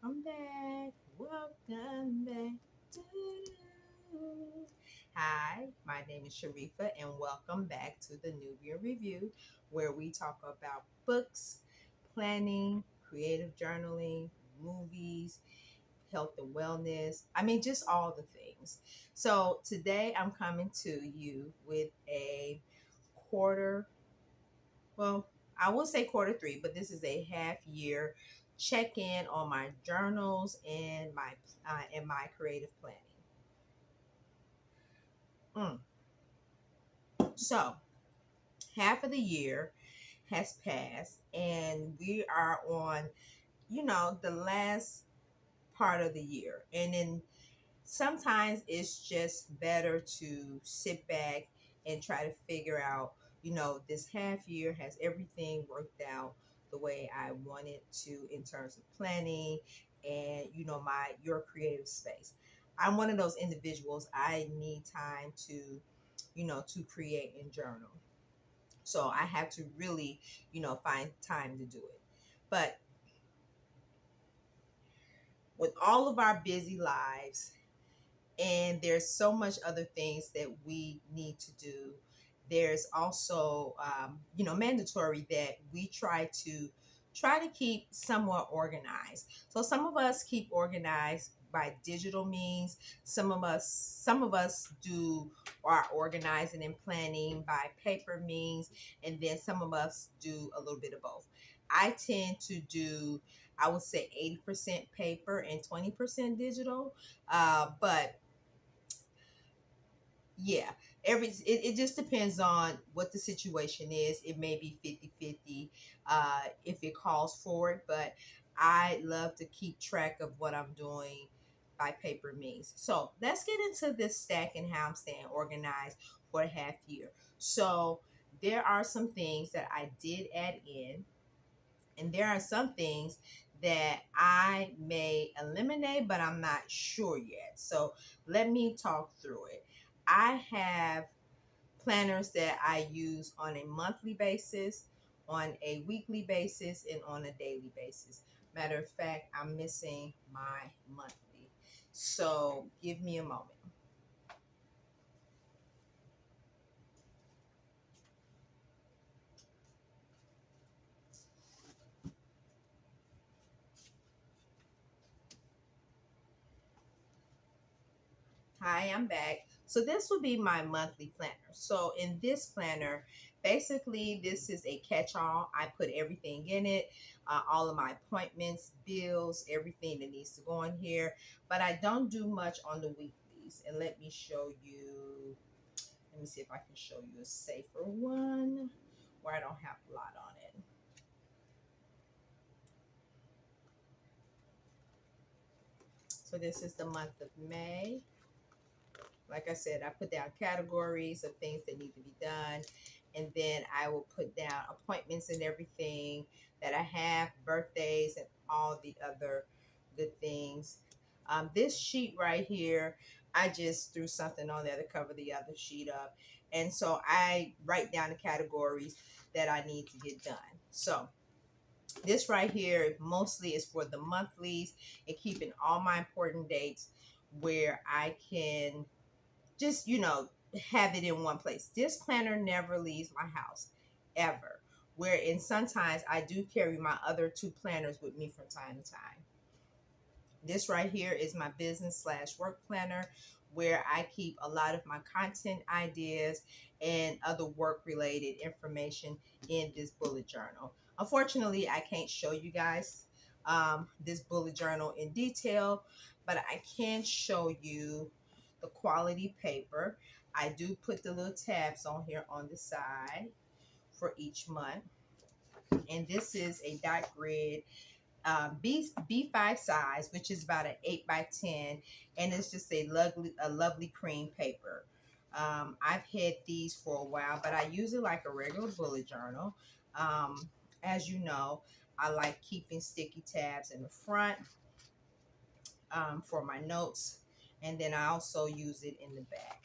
welcome back. Welcome back. Doo-doo. Hi, my name is Sharifa, and welcome back to the New Year Review, where we talk about books, planning, creative journaling, movies, health and wellness. I mean, just all the things. So today I'm coming to you with a quarter well, I will say quarter three, but this is a half year check in on my journals and my creative planning. Mm. So half of the year has passed, and we are on, the last part of the year, and then sometimes it's just better to sit back and try to figure out, this half year has everything worked out the way I want it to in terms of planning and my your creative space. I'm one of those individuals. I need time to create and journal. So I have to really, find time to do it. But with all of our busy lives, and there's so much other things that we need to do. There's also mandatory that we try to keep somewhat organized. So some of us keep organized by digital means. Some of us do our organizing and planning by paper means, and then some of us do a little bit of both. I tend to do, I would say, 80% paper and 20% digital. But yeah, it just depends on what the situation is. It may be 50-50 if it calls for it, but I love to keep track of what I'm doing by paper means. So let's get into this stack and how I'm staying organized for a half year. So there are some things that I did add in, and there are some things that I may eliminate, but I'm not sure yet. So let me talk through it. I have planners that I use on a monthly basis, on a weekly basis, and on a daily basis. Matter of fact, I'm missing my monthly. So give me a moment. Hi, I'm back. So this will be my monthly planner. So in this planner, basically this is a catch-all. I put everything in it, all of my appointments, bills, everything that needs to go in here. But I don't do much on the weeklies. And let me show you. Let me see if I can show you a safer one where I don't have a lot on it. So this is the month of May. Like I said, I put down categories of things that need to be done. And then I will put down appointments and everything that I have, birthdays, and all the other good things. This sheet right here, I just threw something on there to cover the other sheet up. And so I write down the categories that I need to get done. So this right here mostly is for the monthlies and keeping all my important dates where I can just have it in one place. This planner never leaves my house ever, wherein sometimes I do carry my other two planners with me from time to time. This right here is my business slash work planner, where I keep a lot of my content ideas and other work related information in this bullet journal. Unfortunately, I can't show you guys this bullet journal in detail, but I can show you the quality paper. I do put the little tabs on here on the side for each month. And this is a dot grid B5 size, which is about an 8 by 10, and it's just a lovely cream paper. I've had these for a while, but I use it like a regular bullet journal. As you know, I like keeping sticky tabs in the front for my notes, and then I also use it in the back.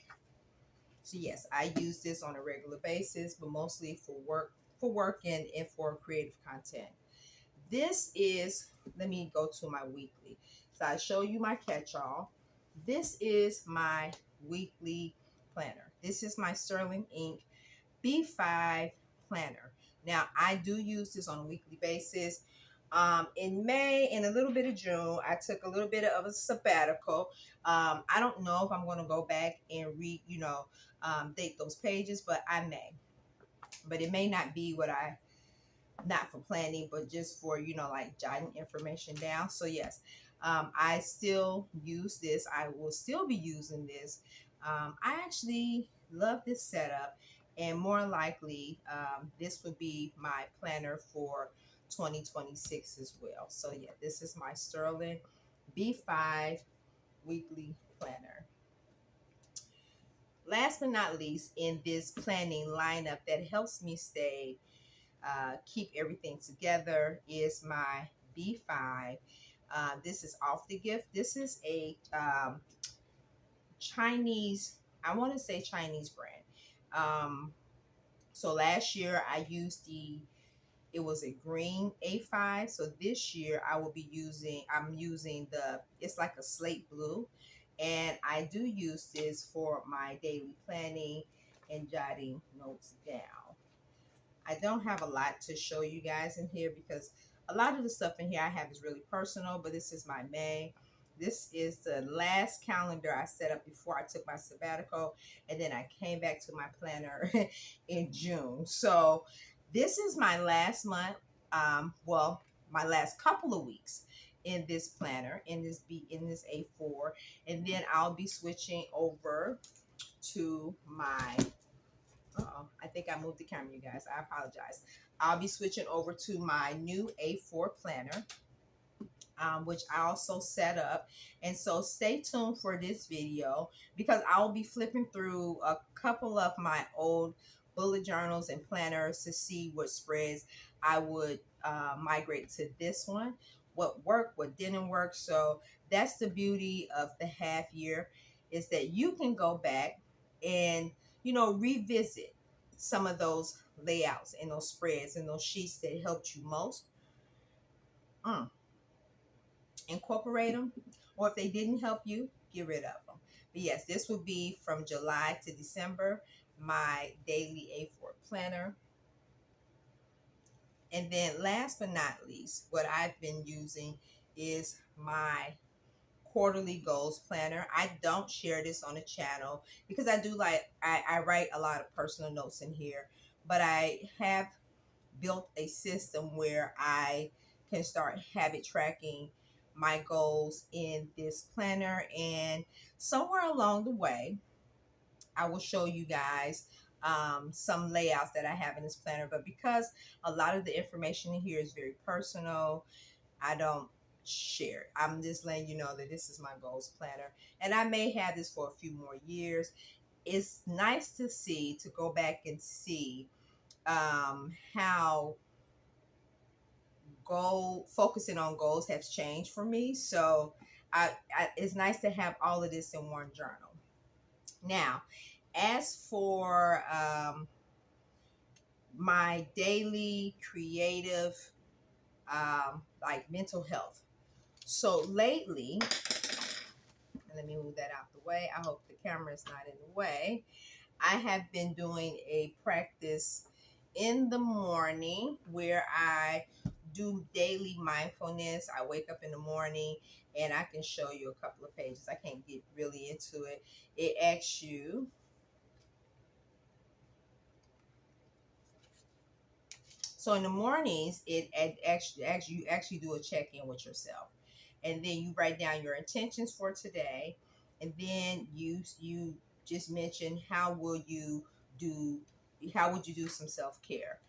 So yes, I use this on a regular basis, but mostly for work and for creative content. This is, let me go to my weekly. So I show you my catch-all. This is my weekly planner. This is my Sterling Ink B5 planner. Now, I do use this on a weekly basis. In May and a little bit of June, I took a little bit of a sabbatical. I don't know if I'm going to go back and read, date those pages, but I may. But it may not be what I, not for planning, but just for, like jotting information down. So, yes, I still use this. I will still be using this. I actually love this setup, and more likely, this would be my planner for 2026 as well. So, yeah, this is my Sterling B5 weekly planner. Last but not least, in this planning lineup that helps me stay keep everything together, is my B5. This is off the gift. This is a Chinese, I want to say Chinese brand. So last year I used it was a green A5. So this year I'm using it's like a slate blue. And I do use this for my daily planning and jotting notes down. I don't have a lot to show you guys in here because a lot of the stuff in here I have is really personal, but this is my May. This is the last calendar I set up before I took my sabbatical, and then I came back to my planner in June. So this is my last month, well, my last couple of weeks in this planner, in this A4, and then I'll be switching over to my I think I moved the camera, you guys. I apologize. I'll be switching over to my new A4 planner, which I also set up. And so stay tuned for this video because I'll be flipping through a couple of my old bullet journals and planners to see what spreads I would migrate to this one, what worked, what didn't work. So that's the beauty of the half year, is that you can go back and revisit some of those layouts and those spreads and those sheets that helped you most. Incorporate them, or if they didn't help you, get rid of them. But yes, this will be from July to December, my daily A4 planner. And then last but not least, what I've been using is my quarterly goals planner. I don't share this on the channel because I write a lot of personal notes in here, but I have built a system where I can start habit tracking my goals in this planner. And somewhere along the way, I will show you guys some layouts that I have in this planner. But because a lot of the information in here is very personal, I don't share it. I'm just letting you know that this is my goals planner. And I may have this for a few more years. It's nice to go back and see how focusing on goals has changed for me. So it's nice to have all of this in one journal. Now, as for my daily creative, like mental health. So lately, let me move that out the way. I hope the camera is not in the way. I have been doing a practice in the morning where I do daily mindfulness. I wake up in the morning and I can show you a couple of pages. I can't get really into it. It asks you, so in the mornings, it actually do a check-in with yourself. And then you write down your intentions for today. And then you just mention how would you do some self-care.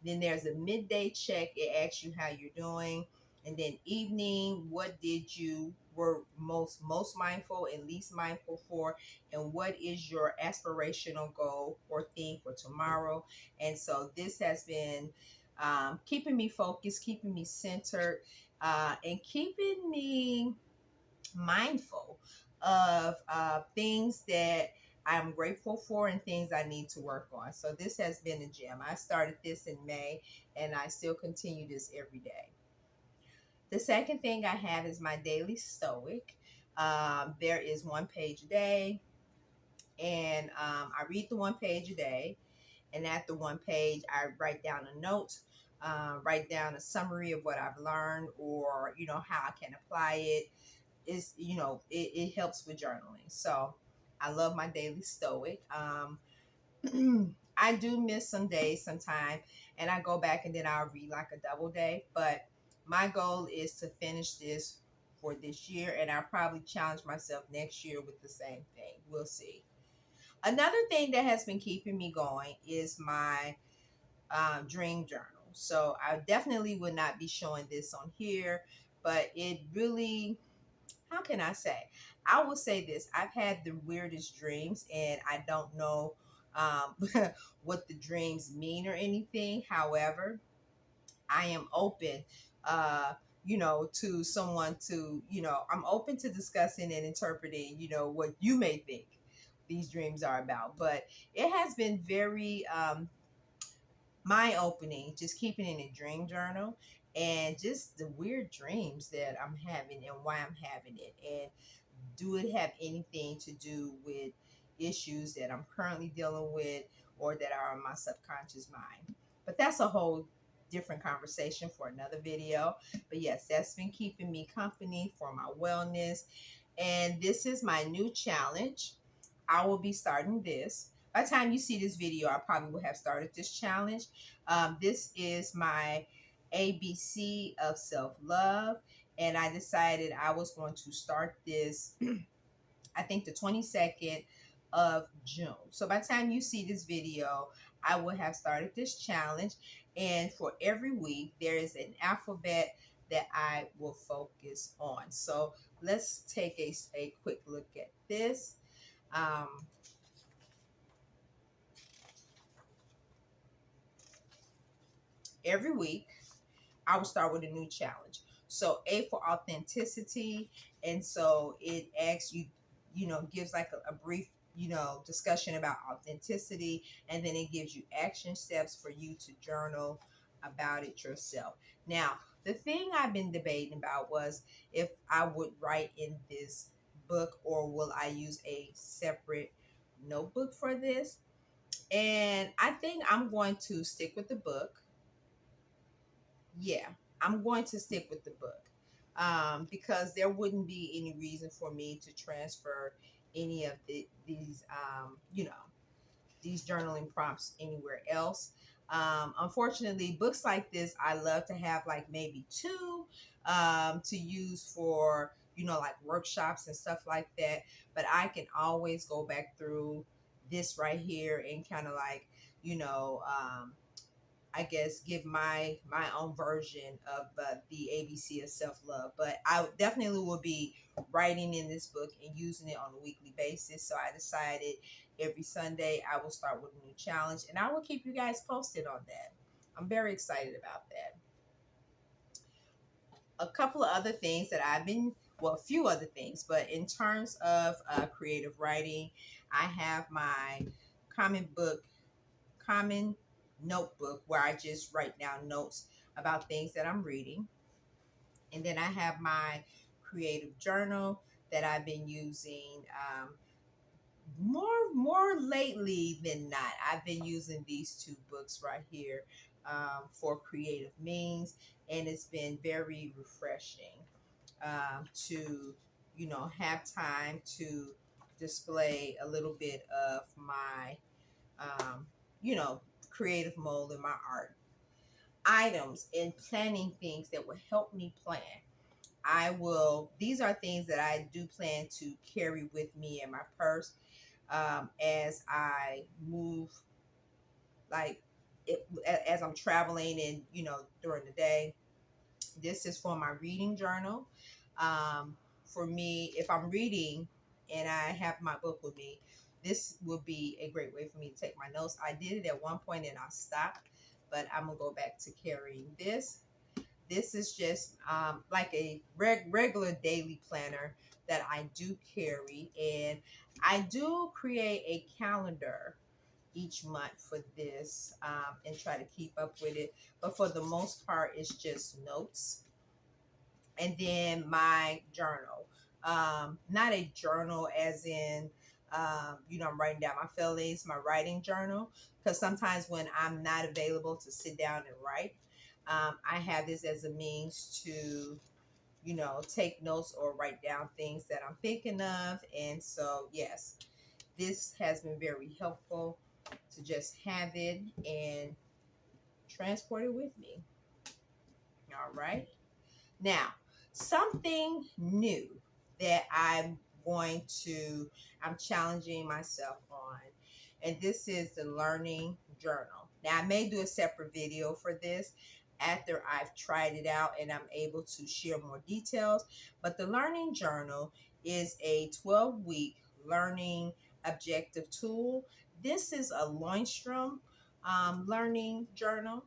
Then there's a midday check. It asks you how you're doing. And then evening, what did you were most mindful and least mindful for, and what is your aspirational goal or theme for tomorrow. And so this has been keeping me focused, keeping me centered, and keeping me mindful of things that I'm grateful for and things I need to work on. So this has been a gem. I started this in May and I still continue this every day. The second thing I have is my daily stoic. There is one page a day, and I read the one page a day. And at the one page, I write down a note, write down a summary of what I've learned, or how I can apply it. Is it helps with journaling. So I love my daily stoic. I do miss some days sometime, and I go back and then I'll read like a double day. But my goal is to finish this for this year, and I'll probably challenge myself next year with the same thing. We'll see. Another thing that has been keeping me going is my dream journal. So I definitely would not be showing this on here, but it really, how can I say? I will say this. I've had the weirdest dreams, and I don't know what the dreams mean or anything. However, I am open, uh, to someone to, I'm open to discussing and interpreting, what you may think these dreams are about. But it has been very mind opening, just keeping in a dream journal and just the weird dreams that I'm having and why I'm having it. And do it have anything to do with issues that I'm currently dealing with or that are on my subconscious mind? But that's a whole different conversation for another video. But yes, that's been keeping me company for my wellness. And this is my new challenge. I will be starting this. By the time you see this video, I probably will have started this challenge. This is my ABC of self-love. And I decided I was going to start this, I think the 22nd of June. So by the time you see this video, I will have started this challenge. And for every week, there is an alphabet that I will focus on. So let's take a quick look at this. Um, every week, I will start with a new challenge. So A for authenticity. And so it asks you, gives like a brief, discussion about authenticity. And then it gives you action steps for you to journal about it yourself. Now, the thing I've been debating about was if I would write in this book or will I use a separate notebook for this. And I think I'm going to stick with the book. Yeah, I'm going to stick with the book because there wouldn't be any reason for me to transfer any of these, these journaling prompts anywhere else. Unfortunately, books like this, I love to have like maybe two to use for, like workshops and stuff like that. But I can always go back through this right here and kind of like, you know, um, I guess give my own version of the ABC of self love. But I definitely will be writing in this book and using it on a weekly basis. So I decided every Sunday I will start with a new challenge, and I will keep you guys posted on that. I'm very excited about that. A couple of other things that I've been, well, a few other things, but in terms of creative writing, I have my comic book common notebook where I just write down notes about things that I'm reading. And then I have my creative journal that I've been using more lately than not. I've been using these two books right here for creative means, and it's been very refreshing to have time to display a little bit of my um, you know, creative mode in my art. Items and planning things that will help me plan. These are things that I do plan to carry with me in my purse as I move, like, as I'm traveling and, during the day. This is for my reading journal. For me, if I'm reading and I have my book with me, this would be a great way for me to take my notes. I did it at one point and I stopped, but I'm gonna go back to carrying this. This is just like a regular daily planner that I do carry, and I do create a calendar each month for this and try to keep up with it. But for the most part, it's just notes. and then my journal. Not a journal as in, I'm writing down my feelings, my writing journal, because sometimes when I'm not available to sit down and write, I have this as a means to, take notes or write down things that I'm thinking of. And so, yes, this has been very helpful to just have it and transport it with me. All right. Now, something new that I'm challenging myself on, and this is the learning journal. Now, I may do a separate video for this after I've tried it out and I'm able to share more details. But the learning journal is a 12-week learning objective tool. This is a Loinstrom learning journal,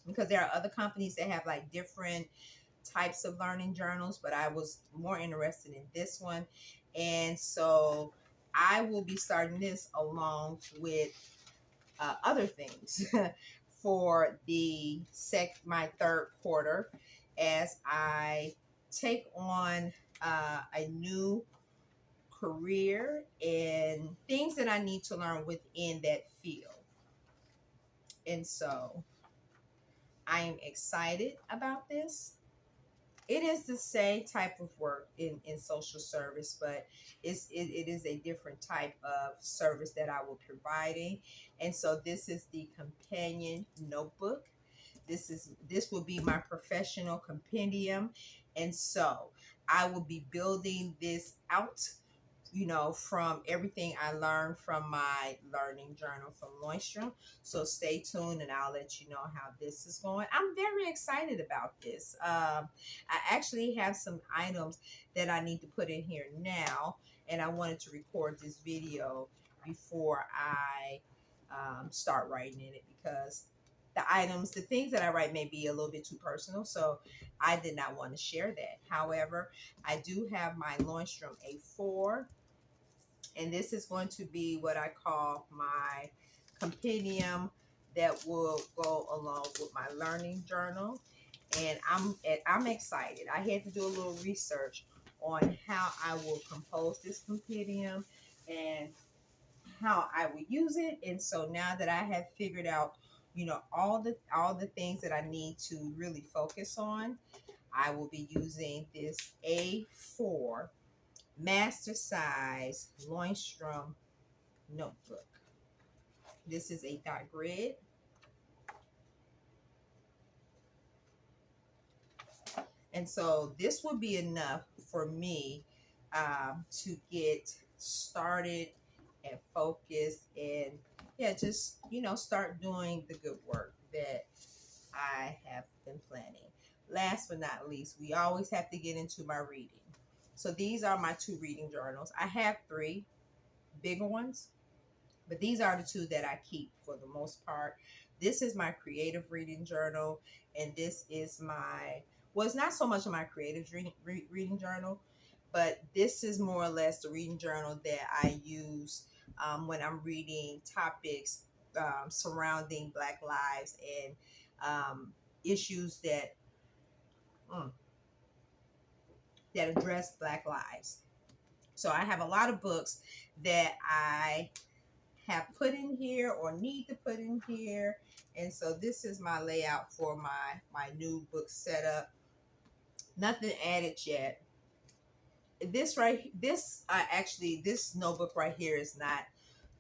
because there are other companies that have like different types of learning journals, but I was more interested in this one. And so I will be starting this along with other things for my third quarter, as I take on a new career and things that I need to learn within that field. And so I am excited about this. It is the same type of work in social service, but it is a different type of service that I will be providing. And so this is the companion notebook. This will be my professional compendium. And so I will be building this out, from everything I learned from my learning journal from Loinstrom. So stay tuned and I'll let you know how this is going. I'm very excited about this. I actually have some items that I need to put in here now, and I wanted to record this video before I start writing in it, because the things that I write may be a little bit too personal, so I did not want to share that. However, I do have my Loinstrom A4, and this is going to be what I call my compendium that will go along with my learning journal. And I'm excited. I had to do a little research on how I will compose this compendium and how I would use it. And so now that I have figured out, all the things that I need to really focus on, I will be using this A4 master size Loinstrom notebook. This is a dot grid. And so this will be enough for me to get started and focused, and just, start doing the good work that I have been planning. Last but not least, we always have to get into my reading. So these are my 2 reading journals. I have 3 bigger ones, but these are the 2 that I keep for the most part. This is my creative reading journal, and this is it's not so much of my creative reading journal, but this is more or less the reading journal that I use when I'm reading topics surrounding Black lives and issues that address Black lives. So I have a lot of books that I have put in here or need to put in here. And so this is my layout for my new book setup. Nothing added yet. This notebook right here is not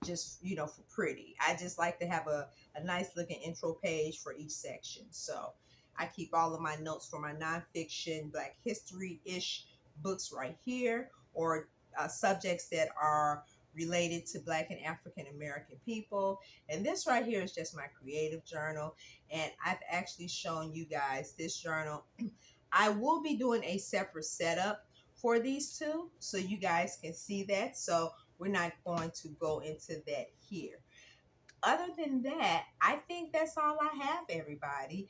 just, for pretty. I just like to have a nice looking intro page for each section. So I keep all of my notes for my nonfiction, Black history-ish books right here, or subjects that are related to Black and African American people. And this right here is just my creative journal. And I've actually shown you guys this journal. I will be doing a separate setup for these 2 so you guys can see that. So we're not going to go into that here. Other than that, I think that's all I have, everybody.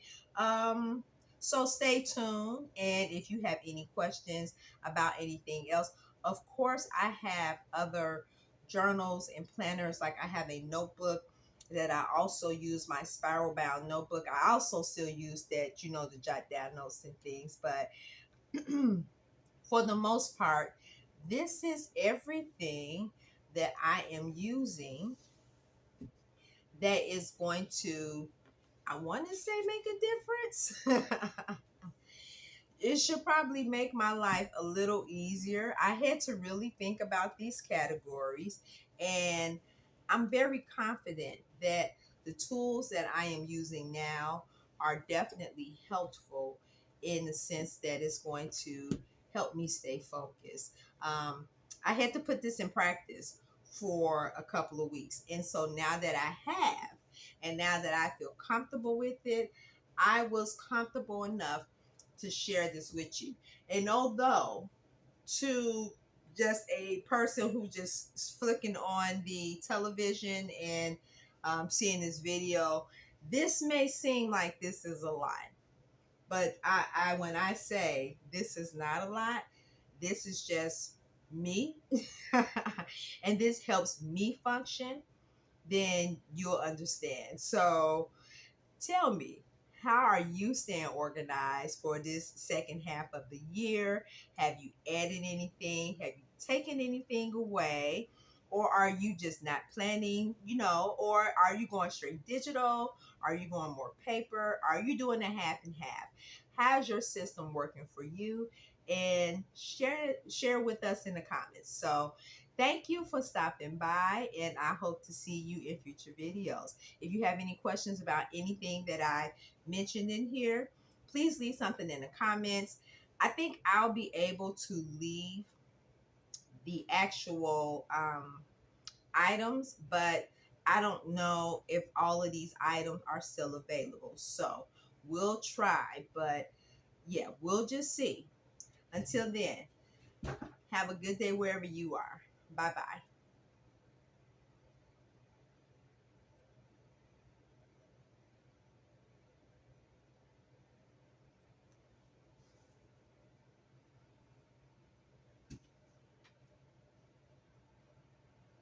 So stay tuned. And if you have any questions about anything else, of course, I have other journals and planners. Like I have a notebook that I also use, my spiral bound notebook. I also still use that, to jot down notes and things. But for the most part, this is everything that I am using that is going to, I want to say, make a difference. It should probably make my life a little easier. I had to really think about these categories, and I'm very confident that the tools that I am using now are definitely helpful in the sense that it's going to help me stay focused. I had to put this in practice for a couple of weeks, and so now that I have, and now that I feel comfortable with it, I was comfortable enough to share this with you. And although to just a person who just is flicking on the television and seeing this video, this may seem like this is a lot. But I when I say this is not a lot, this is just me, and this helps me function, then you'll understand. So tell me, how are you staying organized for this second half of the year? Have you added anything? Have you taken anything away? Or are you just not planning, or are you going straight digital? Are you going more paper? Are you doing a half and half? How's your system working for you? And share with us in the comments. So thank you for stopping by, and I hope to see you in future videos. If you have any questions about anything that I mentioned in here, please leave something in the comments. I think I'll be able to leave the actual items, but I don't know if all of these items are still available. So we'll try, but yeah, we'll just see. Until then, have a good day wherever you are. Bye bye.